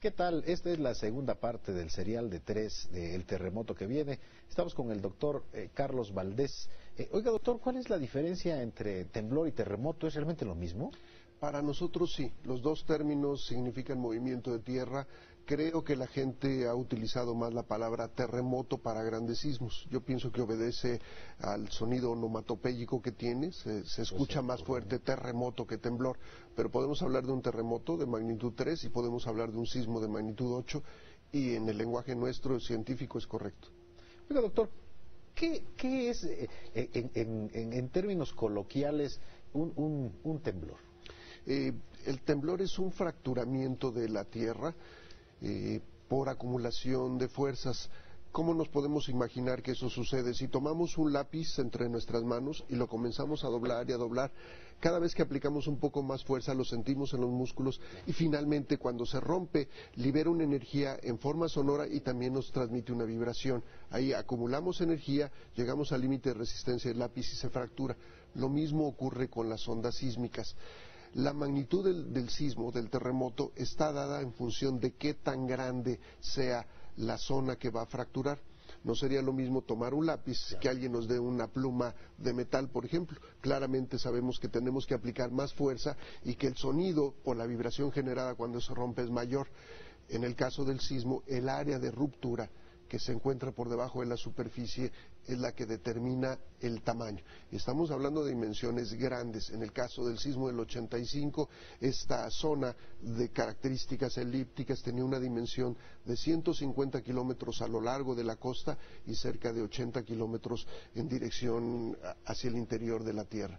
¿Qué tal? Esta es la segunda parte del serial de 3 del terremoto que viene. Estamos con el doctor Carlos Valdés. Oiga, doctor, ¿cuál es la diferencia entre temblor y terremoto? ¿Es realmente lo mismo? Para nosotros sí, los dos términos significan movimiento de tierra. Creo que la gente ha utilizado más la palabra terremoto para grandes sismos. Yo pienso que obedece al sonido onomatopéyico que tiene, se escucha más fuerte terremoto que temblor, pero podemos hablar de un terremoto de magnitud 3 y podemos hablar de un sismo de magnitud 8 y en el lenguaje nuestro científico es correcto. Oiga, doctor, ¿qué es en términos coloquiales un temblor? El temblor es un fracturamiento de la tierra por acumulación de fuerzas. ¿Cómo nos podemos imaginar que eso sucede? Si tomamos un lápiz entre nuestras manos y lo comenzamos a doblar y a doblar, cada vez que aplicamos un poco más fuerza lo sentimos en los músculos y finalmente cuando se rompe libera una energía en forma sonora y también nos transmite una vibración. Ahí acumulamos energía, llegamos al límite de resistencia del lápiz y se fractura. Lo mismo ocurre con las ondas sísmicas. La magnitud del sismo, del terremoto, está dada en función de qué tan grande sea la zona que va a fracturar. No sería lo mismo tomar un lápiz que alguien nos dé una pluma de metal, por ejemplo. Claramente sabemos que tenemos que aplicar más fuerza y que el sonido o la vibración generada cuando se rompe es mayor. En el caso del sismo, el área de ruptura que se encuentra por debajo de la superficie es la que determina el tamaño. Estamos hablando de dimensiones grandes. En el caso del sismo del 85, esta zona de características elípticas tenía una dimensión de 150 kilómetros a lo largo de la costa y cerca de 80 kilómetros en dirección hacia el interior de la Tierra.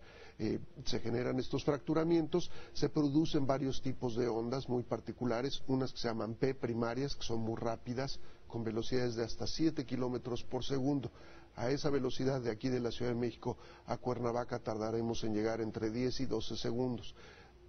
Se generan estos fracturamientos, se producen varios tipos de ondas muy particulares, unas que se llaman P primarias, que son muy rápidas, con velocidades de hasta 7 kilómetros por segundo. A esa velocidad de aquí de la Ciudad de México a Cuernavaca tardaremos en llegar entre 10 y 12 segundos.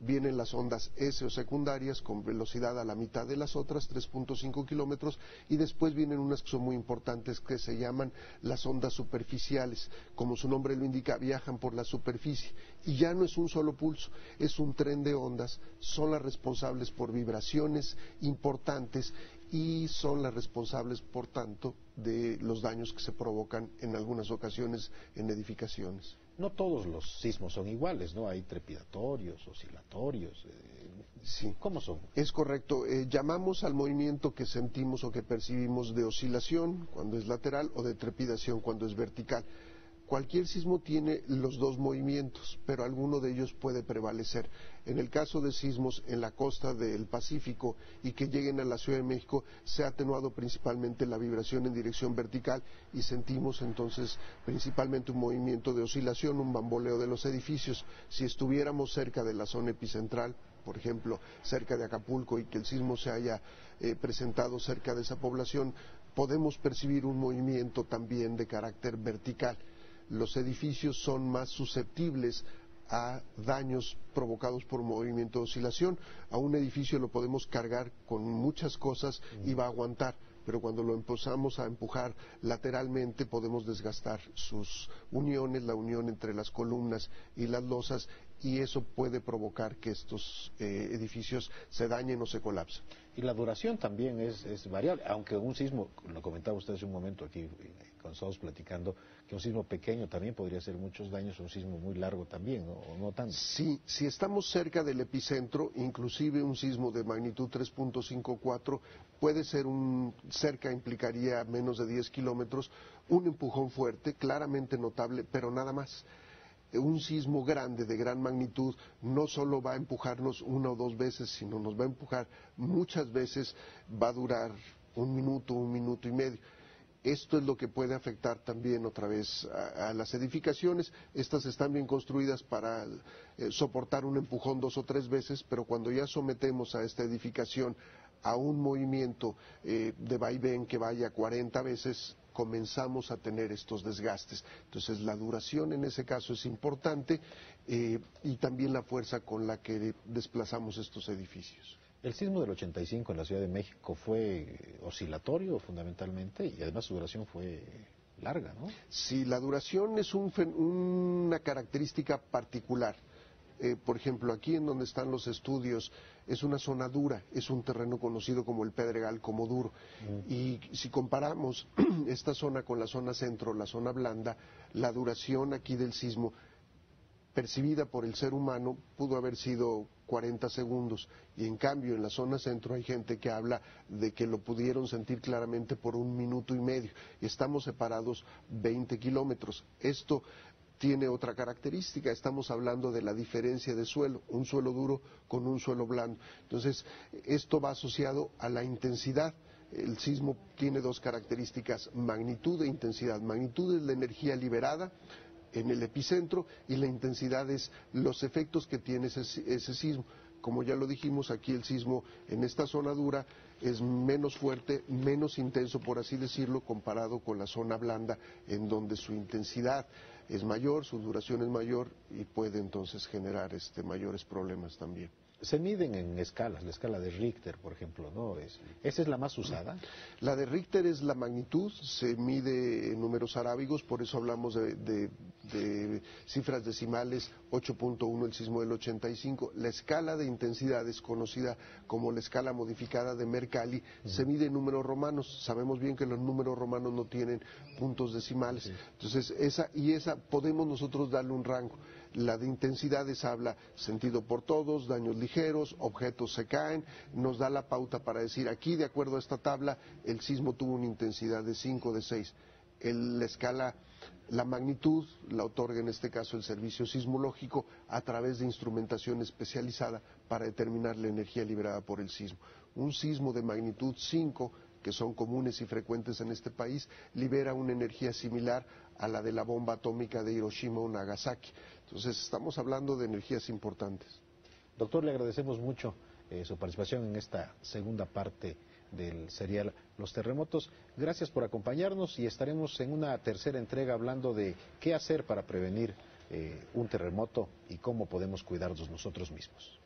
Vienen las ondas S o secundarias con velocidad a la mitad de las otras, 3.5 kilómetros, y después vienen unas que son muy importantes que se llaman las ondas superficiales. Como su nombre lo indica, viajan por la superficie y ya no es un solo pulso, es un tren de ondas, son las responsables por vibraciones importantes y son las responsables, por tanto, de los daños que se provocan en algunas ocasiones en edificaciones. No todos los sismos son iguales, ¿no? Hay trepidatorios, oscilatorios. Sí. ¿Cómo son? Es correcto. Llamamos al movimiento que sentimos o que percibimos de oscilación cuando es lateral o de trepidación cuando es vertical. Cualquier sismo tiene los dos movimientos, pero alguno de ellos puede prevalecer. En el caso de sismos en la costa del Pacífico y que lleguen a la Ciudad de México, se ha atenuado principalmente la vibración en dirección vertical y sentimos entonces principalmente un movimiento de oscilación, un bamboleo de los edificios. Si estuviéramos cerca de la zona epicentral, por ejemplo, cerca de Acapulco y que el sismo se haya presentado cerca de esa población, podemos percibir un movimiento también de carácter vertical. Los edificios son más susceptibles a daños provocados por movimiento de oscilación. A un edificio lo podemos cargar con muchas cosas y va a aguantar, pero cuando lo empezamos a empujar lateralmente podemos desgastar sus uniones, la unión entre las columnas y las losas, y eso puede provocar que estos edificios se dañen o se colapsen. Y la duración también es variable, aunque un sismo, lo comentaba usted hace un momento aquí, cuando estábamos platicando, que un sismo pequeño también podría hacer muchos daños, un sismo muy largo también, ¿no? ¿O no tanto? Sí, si estamos cerca del epicentro, inclusive un sismo de magnitud 3.54 puede ser cerca implicaría menos de 10 kilómetros, un empujón fuerte, claramente notable, pero nada más. Un sismo grande, de gran magnitud, no solo va a empujarnos una o dos veces, sino nos va a empujar muchas veces, va a durar un minuto y medio. Esto es lo que puede afectar también otra vez a las edificaciones. Estas están bien construidas para soportar un empujón 2 o 3 veces, pero cuando ya sometemos a esta edificación a un movimiento de vaivén que vaya 40 veces, comenzamos a tener estos desgastes. Entonces la duración en ese caso es importante y también la fuerza con la que desplazamos estos edificios. El sismo del 85 en la Ciudad de México fue oscilatorio fundamentalmente y además su duración fue larga, ¿no? Sí, la duración es una característica particular. Por ejemplo, aquí en donde están los estudios, es una zona dura, es un terreno conocido como el Pedregal, como duro. Y si comparamos esta zona con la zona centro, la zona blanda, la duración aquí del sismo percibida por el ser humano pudo haber sido 40 segundos, y en cambio en la zona centro hay gente que habla de que lo pudieron sentir claramente por 1 minuto y medio, y estamos separados 20 kilómetros. Esto tiene otra característica, estamos hablando de la diferencia de suelo, un suelo duro con un suelo blando. Entonces, esto va asociado a la intensidad. El sismo tiene dos características: magnitud e intensidad. Magnitud es la energía liberada en el epicentro, y la intensidad es los efectos que tiene ese sismo. Como ya lo dijimos, aquí el sismo en esta zona dura es menos fuerte, menos intenso, por así decirlo, comparado con la zona blanda, en donde su intensidad es mayor, su duración es mayor, y puede entonces generar mayores problemas también. Se miden en escalas, la escala de Richter, por ejemplo, ¿no? ¿Esa es la más usada? La de Richter es la magnitud, se mide en números arábigos, por eso hablamos de cifras decimales: 8.1 el sismo del 85. La escala de intensidades, conocida como la escala modificada de Mercalli, se mide en números romanos. Sabemos bien que los números romanos no tienen puntos decimales. Sí. Entonces, esa podemos nosotros darle un rango. La de intensidades habla sentido por todos, daños ligeros, objetos se caen, nos da la pauta para decir: aquí, de acuerdo a esta tabla, el sismo tuvo una intensidad de 5, de 6. La escala, la magnitud la otorga en este caso el servicio sismológico a través de instrumentación especializada para determinar la energía liberada por el sismo. Un sismo de magnitud 5, que son comunes y frecuentes en este país, libera una energía similar a la de la bomba atómica de Hiroshima o Nagasaki. Entonces, estamos hablando de energías importantes. Doctor, le agradecemos mucho su participación en esta segunda parte del serial Los Terremotos. Gracias por acompañarnos, y estaremos en una tercera entrega hablando de qué hacer para prevenir un terremoto y cómo podemos cuidarnos nosotros mismos.